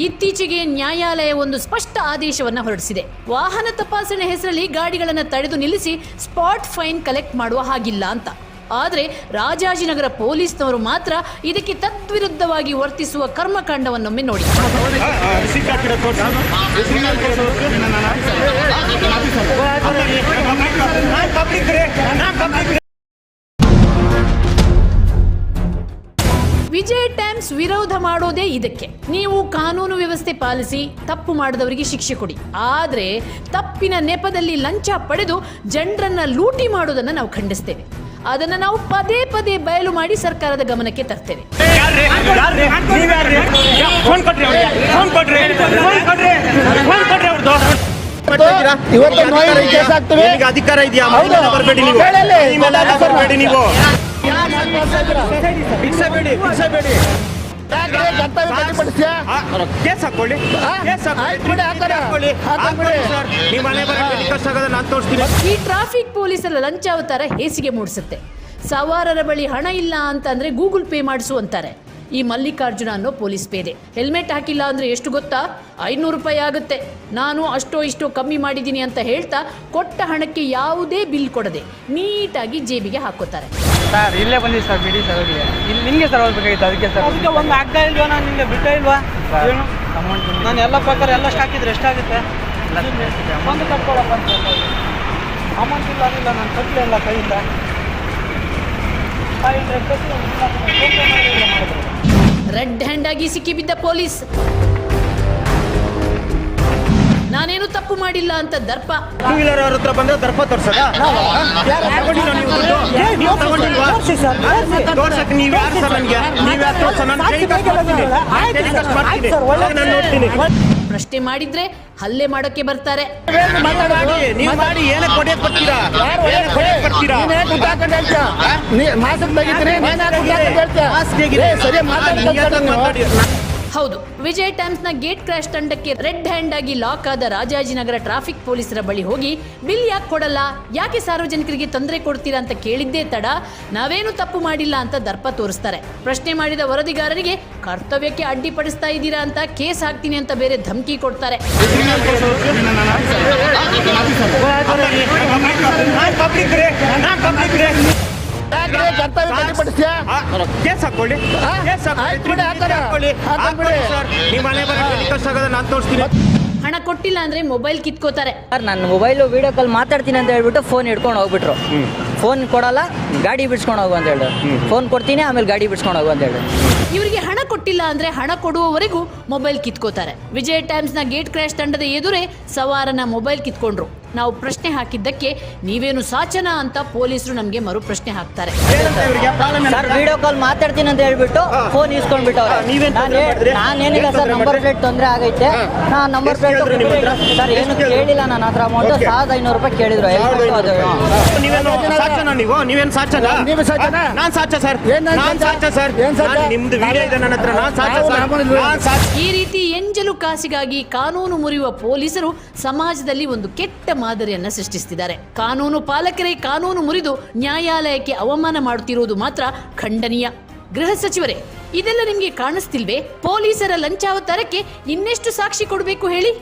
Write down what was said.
ಇತ್ತೀಚೆಗೆ ನ್ಯಾಯಾಲಯ ಒಂದು ಸ್ಪಷ್ಟ ಆದೇಶವನ್ನು ಹೊರಡಿಸಿದೆ. ವಾಹನ ತಪಾಸಣೆ ಹೆಸರಲ್ಲಿ ಗಾಡಿಗಳನ್ನು ತಡೆದು ನಿಲ್ಲಿಸಿ ಸ್ಪಾಟ್ ಫೈನ್ ಕಲೆಕ್ಟ್ ಮಾಡುವ ಹಾಗಿಲ್ಲ ಅಂತ. ಆದರೆ ರಾಜಾಜಿನಗರ ಪೊಲೀಸ್ನವರು ಮಾತ್ರ ಇದಕ್ಕೆ ತದ್ವಿರುದ್ಧವಾಗಿ ವರ್ತಿಸುವ ಕರ್ಮಕಾಂಡವನ್ನೊಮ್ಮೆ ನೋಡಿ. ವಿಜಯ್ ಟೈಮ್ಸ್ ವಿರೋಧ ಮಾಡೋದೇ ಇದಕ್ಕೆ. ನೀವು ಕಾನೂನು ವ್ಯವಸ್ಥೆ ಪಾಲಿಸಿ, ತಪ್ಪು ಮಾಡಿದವರಿಗೆ ಶಿಕ್ಷೆ ಕೊಡಿ. ಆದರೆ ತಪ್ಪಿನ ನೆಪದಲ್ಲಿ ಲಂಚ ಪಡೆದು ಜನರನ್ನ ಲೂಟಿ ಮಾಡೋದನ್ನ ನಾವು ಖಂಡಿಸ್ತೇವೆ. ಅದನ್ನು ನಾವು ಪದೇ ಪದೇ ಬಯಲು ಮಾಡಿ ಸರ್ಕಾರದ ಗಮನಕ್ಕೆ ತರ್ತೇವೆ. ಅಧಿಕಾರ ಇದೆಯಾ? ಬರಬೇಡಿ ನೀವು. ಈ ಟ್ರಾಫಿಕ್ ಪೊಲೀಸರ ಲಂಚಾವತಾರ ಹೇಸಿಗೆ ಮೂಡಿಸುತ್ತೆ. ಸವಾರರ ಬಳಿ ಹಣ ಇಲ್ಲ ಅಂತಂದ್ರೆ ಗೂಗಲ್ ಪೇ ಮಾಡಿಸು ಅಂತಾರೆ. ಈ ಮಲ್ಲಿಕಾರ್ಜುನ ಅನ್ನೋ ಪೊಲೀಸ್ ಪೇದೆ ಹೆಲ್ಮೆಟ್ ಹಾಕಿಲ್ಲ ಅಂದ್ರೆ ಎಷ್ಟು ಗೊತ್ತಾ? 500 ರೂಪಾಯಿ ಆಗುತ್ತೆ. ನಾನು ಅಷ್ಟೋ ಇಷ್ಟೋ ಕಮ್ಮಿ ಮಾಡಿದ್ದೀನಿ ಅಂತ ಹೇಳ್ತಾ ಕೊಟ್ಟ ಹಣಕ್ಕೆ ಯಾವುದೇ ಬಿಲ್ ಕೊಡದೆ ನೀಟಾಗಿ ಜೇಬಿಗೆ ಹಾಕೋತಾರೆ. ಸರ್ ಇಲ್ಲೇ ಬಂದಿ ಸರ್, ಬಿಡಿ ಸರ್. ಇಲ್ಲಿ ನಿಮಗೆ ಸರ್ ಹೋಗ್ಬೇಕಾಗಿತ್ತು, ಅದಕ್ಕೆ ಸರ್. ಅದಕ್ಕೆ ಒಂದು ಆಗ್ತಾ ಇಲ್ವಾ? ನಾನು ನಿಮಗೆ ಬಿಟ್ಟೇ ಇಲ್ವಾ? ಅಮೌಂಟ್ ನಾನು ಎಲ್ಲ ಪ್ರಕಾರ ಎಲ್ಲ ಹಾಕಿದ್ರೆ ಎಷ್ಟಾಗುತ್ತೆ? ಒಂದು ಕಟ್ಕೊಳಪ್ಪ ಅಂತ ಅಮೌಂಟ್ ಇಲ್ಲ, ಅದಿಲ್ಲ, ನಾನು ಕಟ್ಟಲಿಲ್ಲ ಕೈಯಿಂದ. 500 ರೆಡ್ ಹ್ಯಾಂಡ್ ಆಗಿ ಸಿಕ್ಕಿಬಿದ್ದ ಪೊಲೀಸ್. ನಾನೇನು ತಪ್ಪು ಮಾಡಿಲ್ಲ ಅಂತ ದರ್ಪ. ಟೂ ವೀಲರ್ ಅವ್ರ ಹತ್ರ ಬಂದ್ರೆ ದರ್ಪ ತೋರ್ಸಕ ಪ್ರಶ್ನೆ ಮಾಡಿದ್ರೆ ಹಲ್ಲೆ ಮಾಡೋಕೆ ಬರ್ತಾರೆ. ಹೌದು, ವಿಜಯ್ ಟೈಮ್ಸ್ನ ಗೇಟ್ ಕ್ರಾಶ್ ತಂಡಕ್ಕೆ ರೆಡ್ ಹ್ಯಾಂಡ್ ಆಗಿ ಲಾಕ್ ಆದ ರಾಜಾಜಿನಗರ ಟ್ರಾಫಿಕ್ ಪೊಲೀಸರ ಬಳಿ ಹೋಗಿ ಬಿಲ್ ಯಾಕೆ ಕೊಡಲ್ಲ, ಯಾಕೆ ಸಾರ್ವಜನಿಕರಿಗೆ ತೊಂದರೆ ಕೊಡ್ತೀರಾ ಅಂತ ಕೇಳಿದ್ದೇ ತಡ ನಾವೇನು ತಪ್ಪು ಮಾಡಿಲ್ಲ ಅಂತ ದರ್ಪ ತೋರಿಸ್ತಾರೆ. ಪ್ರಶ್ನೆ ಮಾಡಿದ ವರದಿಗಾರರಿಗೆ ಕರ್ತವ್ಯಕ್ಕೆ ಅಡ್ಡಿಪಡಿಸ್ತಾ ಇದ್ದೀರಾ ಅಂತ ಕೇಸ್ ಹಾಕ್ತೀನಿ ಅಂತ ಬೇರೆ ಧಮಕಿ ಕೊಡ್ತಾರೆ. ಹಣ ಕೊಟ್ಟಿಲ್ಲ ಅಂದ್ರೆ ಮೊಬೈಲ್ ಕಿತ್ಕೋತಾರೆ. ನಾನು ಮೊಬೈಲ್ ವಿಡಿಯೋ ಕಾಲ್ ಮಾತಾಡ್ತೀನಿ ಅಂತ ಹೇಳ್ಬಿಟ್ಟು ಫೋನ್ ಹಿಡ್ಕೊಂಡು ಹೋಗ್ಬಿಟ್ರು. ಫೋನ್ ಕೊಡಲ್ಲ, ಗಾಡಿ ಬಿಡ್ಸ್ಕೊಂಡು ಹೋಗು ಅಂತ ಹೇಳಿ. ಫೋನ್ ಕೊಡ್ತೀನಿ, ಆಮೇಲೆ ಗಾಡಿ ಬಿಡ್ಸ್ಕೊಂಡು ಹೋಗು ಅಂತ ಹೇಳಿ. ಇವರಿಗೆ ಹಣ ಕೊಟ್ಟಿಲ್ಲ ಅಂದ್ರೆ ಹಣ ಕೊಡುವವರೆಗೂ ಮೊಬೈಲ್ ಕಿತ್ಕೋತಾರೆ. ವಿಜಯ್ ಟೈಮ್ಸ್ನ ಗೇಟ್ ಕ್ರಾಶ್ ತಂಡದ ಎದುರೇ ಸವಾರನ ಮೊಬೈಲ್ ಕಿತ್ಕೊಂಡ್ರು. ನಾವು ಪ್ರಶ್ನೆ ಹಾಕಿದ್ದಕ್ಕೆ ನೀವೇನು ಸಾಚನ ಅಂತ ಪೊಲೀಸರು ನಮಗೆ ಮರು ಪ್ರಶ್ನೆ ಹಾಕ್ತಾರೆ. ಸರ್ ವಿಡಿಯೋ ಕಾಲ್ ಮಾತಾಡ್ತೀನಿ ಅಂತ ಹೇಳ್ಬಿಟ್ಟು ಫೋನ್ ಇಸ್ಕೊಂಡ್ಬಿಟ್ಟವ್ರೆ. ನಾನೇನಿಲ್ಲ ಸರ್, ನಂಬರ್ ಪ್ಲೇಟ್ ತೊಂದರೆ ಆಗೈತೆ. ನಾನು ನಂಬರ್ ಪ್ಲೇಟ್ ಸರ್ ಏನು ಕೇಳಿಲ್ಲ ನನ್ನ ಹತ್ರ. ಅಮೌಂಟ್ 1500 ರೂಪಾಯಿ ಕೇಳಿದ್ರು. ಈ ರೀತಿ ಎಂಜಲು ಕಾಸಿಗಾಗಿ ಕಾನೂನು ಮುರಿಯುವ ಪೊಲೀಸರು ಸಮಾಜದಲ್ಲಿ ಒಂದು ಕೆಟ್ಟ ಮಾದರಿಯನ್ನ ಸೃಷ್ಟಿಸುತ್ತಿದ್ದಾರೆ. ಕಾನೂನು ಪಾಲಕರೇ ಕಾನೂನು ಮುರಿದು ನ್ಯಾಯಾಲಯಕ್ಕೆ ಅವಮಾನ ಮಾಡುತ್ತಿರುವುದು ಮಾತ್ರ ಖಂಡನೀಯ. ಗೃಹ ಸಚಿವರೇ, ಇದೆಲ್ಲ ನಿಮ್ಗೆ ಕಾಣಿಸ್ತಿಲ್ವೇ? ಪೊಲೀಸರ ಲಂಚಾವತಾರಕ್ಕೆ ಇನ್ನೆಷ್ಟು ಸಾಕ್ಷಿ ಕೊಡಬೇಕು ಹೇಳಿ?